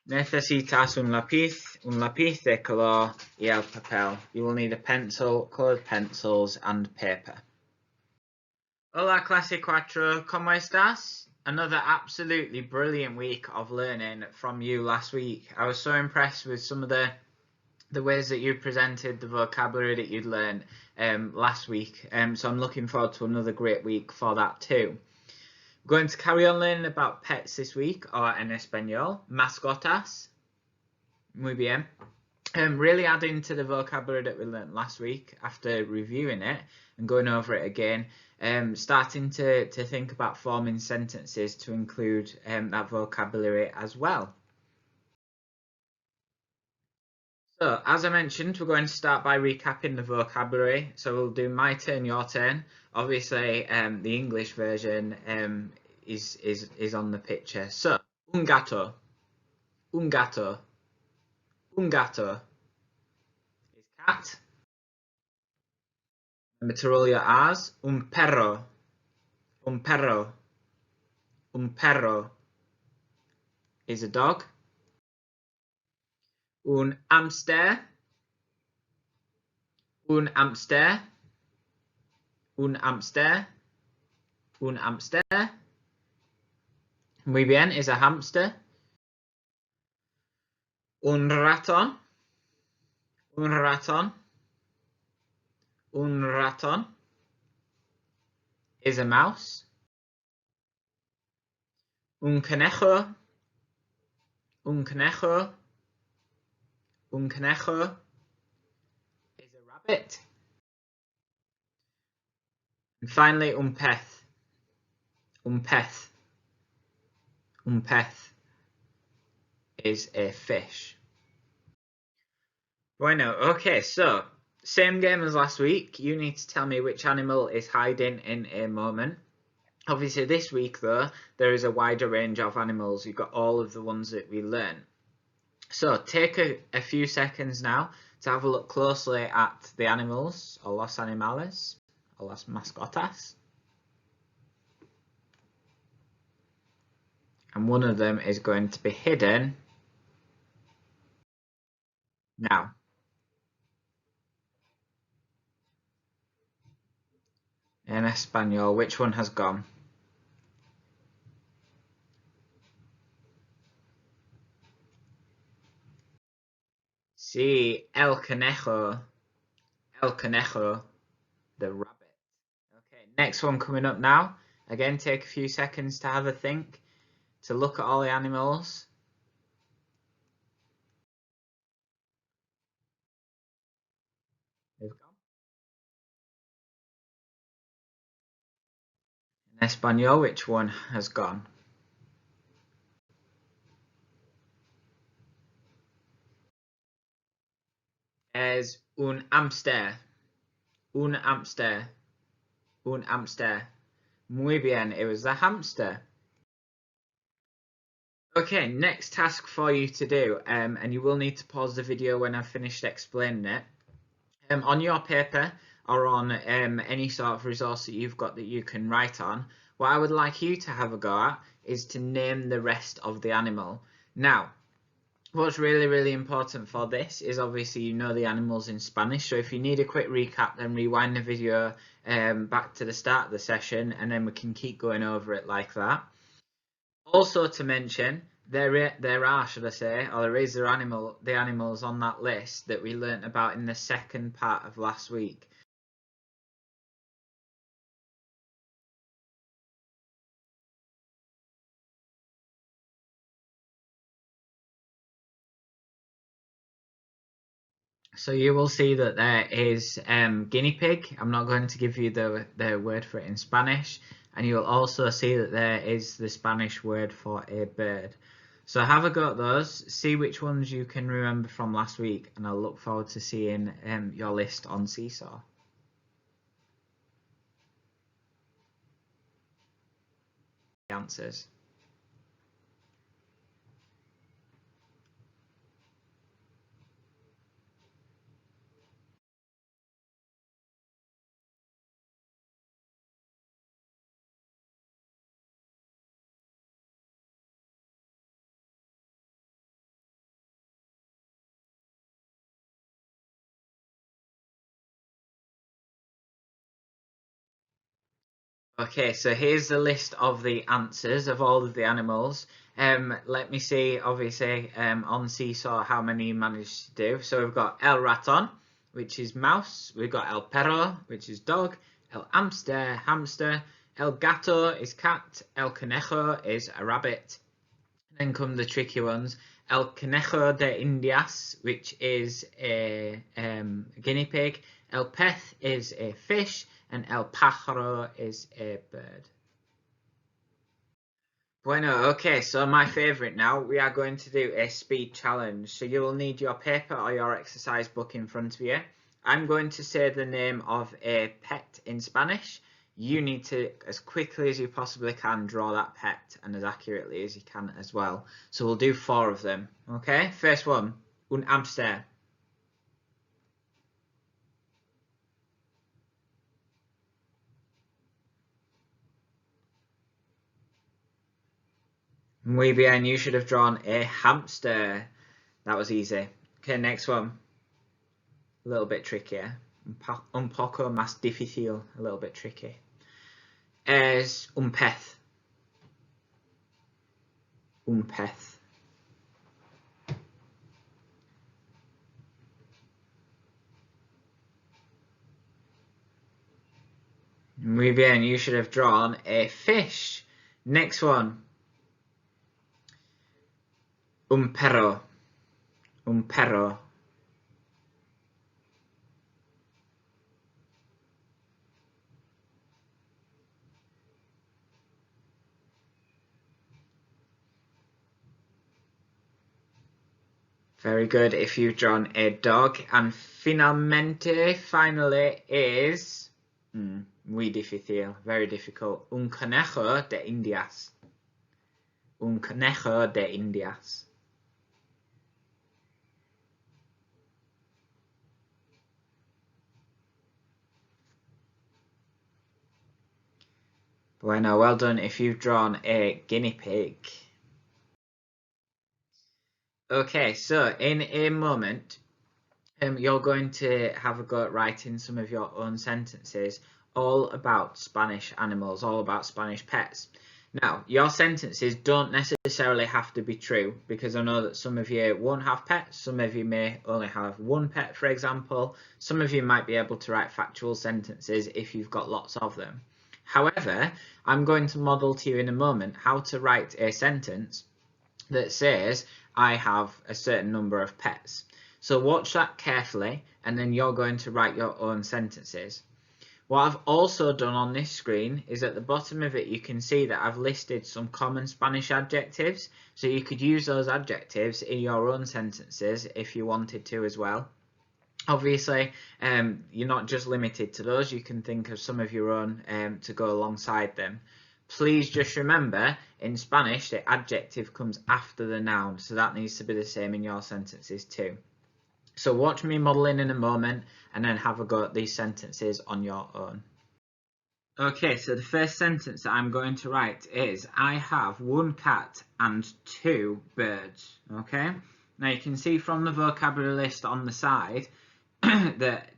Necesitas un lápiz de color y el papel. You will need a pencil, colored pencils, and paper. Hola clase cuatro, ¿cómo estás? Another absolutely brilliant week of learning from you last week. I was so impressed with some of the ways that you presented the vocabulary that you'd learned last week. So I'm looking forward to another great week for that too. We're going to carry on learning about pets this week, or en español, mascotas. Muy bien. Really adding to the vocabulary that we learned last week after reviewing it and going over it again, starting to think about forming sentences to include that vocabulary as well. So, as I mentioned, we're going to start by recapping the vocabulary. So we'll do my turn, your turn. Obviously, the English version is on the picture. So, un gato, un gato, un gato is cat. Remember to roll your R's. Un perro, un perro, un perro is a dog. Un hamster, un hamster, un hamster, un hamster. Muy bien is a hamster. Un raton, un raton, un raton is a mouse. Un conejo, un conejo, un conejo is a rabbit. And finally, un pez, un pez, un pez is a fish. Bueno, okay, so same game as last week. You need to tell me which animal is hiding in a moment. Obviously, this week, though, there is a wider range of animals. You've got all of the ones that we learned. So take a few seconds now to have a look closely at the animals, or los animales, or las mascotas. And one of them is going to be hidden now. En español, which one has gone? Sí, el conejo, the rabbit. Okay, next one coming up now. Again, take a few seconds to have a think, to look at all the animals. They've gone. In español, which one has gone? Es un hámster. Un hámster. Un hámster. Muy bien, it was the hamster. Okay, next task for you to do, and you will need to pause the video when I've finished explaining it. On your paper or on any sort of resource that you've got that you can write on, what I would like you to have a go at is to name the rest of the animal. Now, what's really, really important for this is obviously you know the animals in Spanish, so if you need a quick recap, then rewind the video back to the start of the session, and then we can keep going over it like that. Also to mention, there are, should I say, or there is the animals on that list that we learnt about in the second part of last week. So you will see that there is guinea pig. I'm not going to give you the word for it in Spanish. And you will also see that there is the Spanish word for a bird. So have a go at those, see which ones you can remember from last week, and I'll look forward to seeing your list on Seesaw. Answers. Okay, so here's the list of the answers of all of the animals. Let me see, obviously, on Seesaw how many you managed to do. So we've got el raton, which is mouse. We've got el perro, which is dog. El hamster. El gato is cat. El conejo is a rabbit. Then come the tricky ones. El conejo de Indias, which is a guinea pig. El pez is a fish. And el pájaro is a bird. Bueno, okay, so my favourite now, we are going to do a speed challenge. So you will need your paper or your exercise book in front of you. I'm going to say the name of a pet in Spanish. You need to, as quickly as you possibly can, draw that pet and as accurately as you can as well. So we'll do 4 of them, okay? First one, un hamster. Muy bien, you should have drawn a hamster. That was easy. Okay, next one. A little bit trickier. Un poco más difícil. A little bit tricky. Es un pez. Un pez. Muy bien, you should have drawn a fish. Next one. Un perro. Un perro. Very good if you've drawn a dog. And finally is... muy difícil, very difficult. Un conejo de Indias. Un conejo de Indias. Bueno, well done if you've drawn a guinea pig. Okay, so in a moment, you're going to have a go at writing some of your own sentences all about Spanish animals, all about Spanish pets. Now, your sentences don't necessarily have to be true, because I know that some of you won't have pets, some of you may only have one pet, for example. Some of you might be able to write factual sentences if you've got lots of them. However, I'm going to model to you in a moment how to write a sentence that says, I have a certain number of pets. So watch that carefully, and then you're going to write your own sentences. What I've also done on this screen is at the bottom of it you can see that I've listed some common Spanish adjectives, so you could use those adjectives in your own sentences if you wanted to as well. Obviously, you're not just limited to those, you can think of some of your own to go alongside them. Please just remember, in Spanish, the adjective comes after the noun, so that needs to be the same in your sentences too. So watch me modelling in a moment and then have a go at these sentences on your own. Okay, so the first sentence that I'm going to write is, I have 1 cat and 2 birds. Okay, now you can see from the vocabulary list on the side that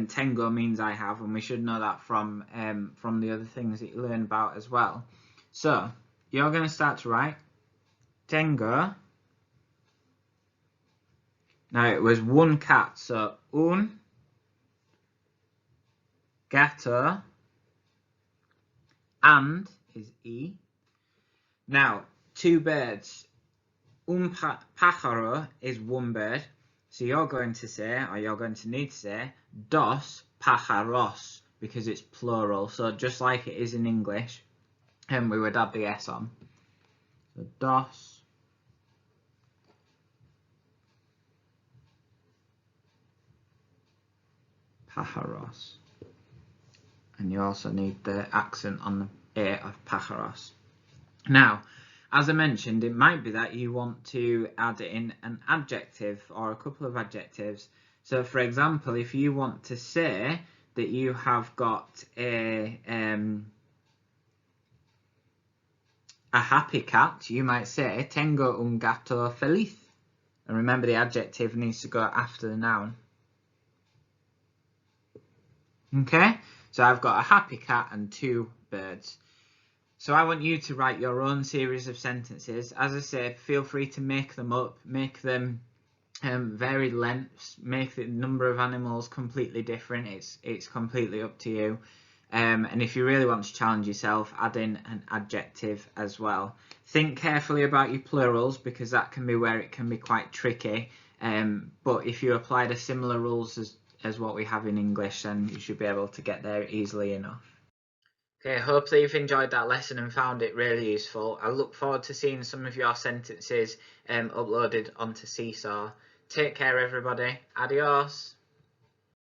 tengo means I have, and we should know that from the other things that you learn about as well. So you're going to start to write tengo. Now it was 1 cat, so un gato, and is e. Now 2 birds, un pájaro is 1 bird, so you're going to say, or you're going to need to say, dos pájaros, because it's plural, so just like it is in English, and we would add the s on. So dos pájaros. And you also need the accent on the A of pájaros. Now, as I mentioned, it might be that you want to add in an adjective or a couple of adjectives. So, for example, if you want to say that you have got a happy cat, you might say, tengo un gato feliz. And remember, the adjective needs to go after the noun. Okay, So I've got a happy cat and 2 birds. So I want you to write your own series of sentences. As I say, feel free to make them up, make them varied lengths, make the number of animals completely different. It's completely up to you. And if you really want to challenge yourself, add in an adjective as well. Think carefully about your plurals, because that can be where it can be quite tricky. But if you applied a similar rules as what we have in English, then you should be able to get there easily enough. Okay, hopefully you've enjoyed that lesson and found it really useful. I look forward to seeing some of your sentences uploaded onto Seesaw. Take care, everybody. Adios.